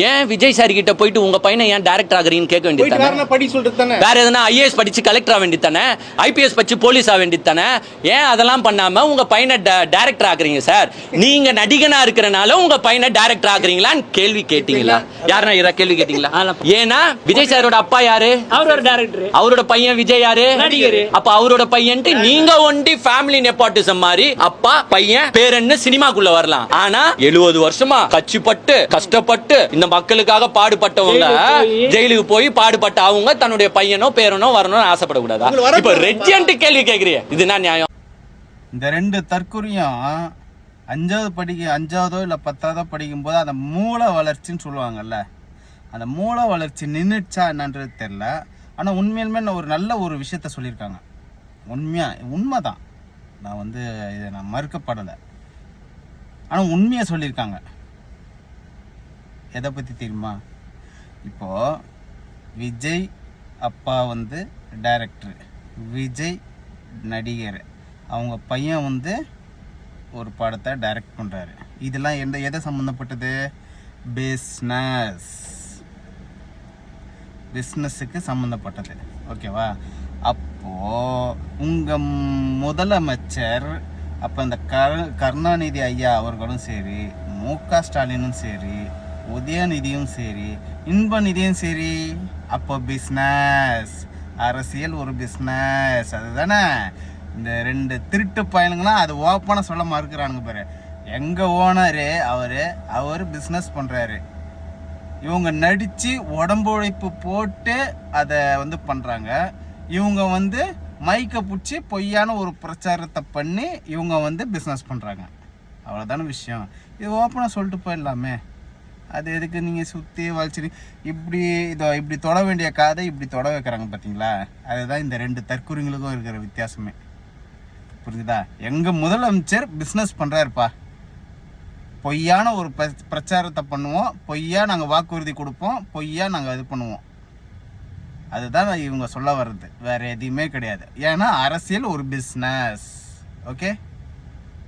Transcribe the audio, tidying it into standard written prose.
ஏன் விஜய் சார் கிட்ட போயிட்டு உங்க பையனை ஏன் டைரக்டர் ஆகுறீங்கன்னு கேட்க வேண்டியது வேற எதனா ஐஏஎஸ் படிச்சு கலெக்டர் ஆக வேண்டியது தானே, ஐபிஎஸ் படிச்சு போலீஸ் ஆக வேண்டியது தானே. ஏன் அதெல்லாம் பண்ணாம உங்க பையனை டைரக்டர் ஆகுறீங்க சார்? நீங்க நடிகனா இருக்கிறனால உங்க பையனை டைரக்டர் ஆகுறீங்களான்னு கேள்வி கேட்டீங்களா? யாருன்னா கேள்வி கேட்டீங்களா? ஏன்னா விஜய் சாரோட அப்பா யாரு? அவரோட டைரக்டர். அவரோட பையன் விஜய் யாரு? நடிகர். அப்ப அவரோட பையன்ட்டு நீங்க ஒண்டி ஃபேமிலி நெப்போட்டிசம் மாதிரி அப்பா பையன் பேரன்னு சினிமாக்குள்ள வரலாம். ஆனா 70 வருஷமா கச்சிப்பட்டு கஷ்டப்பட்டு இந்த மக்களுக்காக பாடுபட்டவங்க ஜெயிலுக்கு போய் பாடுபட்ட அவங்க தன்னுடைய பையனோ பேரனோ வரணும்னு ஆசைப்படக்கூடாதா? இப்ப ரெஜெண்ட் கேள்வி கேக்குறீங்க, இதுதான் நியாயம்? இந்த ரெண்டு தற்கொலையும் 5ஆவதோ இல்ல 10ஆவதோ படிக்கும் போது அந்த மூளை வளர்ச்சின்னு சொல்லுவாங்கல்ல, அந்த மூளை வளர்ச்சி நின்றுச்சா என்னன்றது தெரியல. ஆனா உண்மையிலுமே ஒரு நல்ல ஒரு விஷயத்த சொல்லியிருக்காங்க. உண்மைதான், நான் இதை நான் மறுக்கப்படலை. ஆனா உண்மையா சொல்லியிருக்காங்க. எதை பற்றி தெரியுமா? இப்போ விஜய் அப்பா டைரக்டர், விஜய் நடிகர், அவங்க பையன் ஒரு படத்தை டைரக்ட் பண்ணுறாரு. இதெல்லாம் எதை சம்மந்தப்பட்டது? பிஸ்னஸுக்கு சம்மந்தப்பட்டது. ஓகேவா? அப்போது உங்கள் முதலமைச்சர் அப்போ இந்த கருணாநிதி ஐயா அவர்களும் சரி, மு.க. ஸ்டாலினும் சரி, உதயநிதியும் சரி, இன்பநிதியும் சரி, அப்போ பிஸ்னஸ், அரசியல் ஒரு பிஸ்னஸ். அதுதானே இந்த ரெண்டு திருட்டு பயனுங்களாம் அது ஓப்பனாக சொல்ல மறுக்கிறானுங்க பாரு. எங்கள் ஓனரு அவர் பிஸ்னஸ் பண்ணுறாரு, இவங்க நடித்து உடம்பு உழைப்பு போட்டு அதை பண்ணுறாங்க. இவங்க மைக்கை பிடிச்சி பொய்யான ஒரு பிரச்சாரத்தை பண்ணி இவங்க பிஸ்னஸ் பண்ணுறாங்க. அவ்வளோதான விஷயம். இது ஓப்பனாக சொல்லிட்டு போயிடலாமே. அது எதுக்கு நீங்கள் சுற்றி வளைச்சி இப்படி தொட வேண்டிய காதை இப்படி தொட வைக்கிறாங்க பார்த்தீங்களா? அதுதான் இந்த ரெண்டு தற்கொலைங்களுக்கும் இருக்கிற வித்தியாசமே. புரிஞ்சுதா? எங்கள் முதலமைச்சர் பிஸ்னஸ் பண்ணுறாருப்பா, பொய்யான ஒரு பிரச்சாரத்தை பண்ணுவோம், பொய்யா நாங்கள் வாக்குறுதி கொடுப்போம், பொய்யா நாங்கள் இது பண்ணுவோம். அதுதான் இவங்க சொல்ல வர்றது, வேற எதுவுமே கிடையாது. ஏன்னா அரசியல் ஒரு பிஸ்னஸ். ஓகே.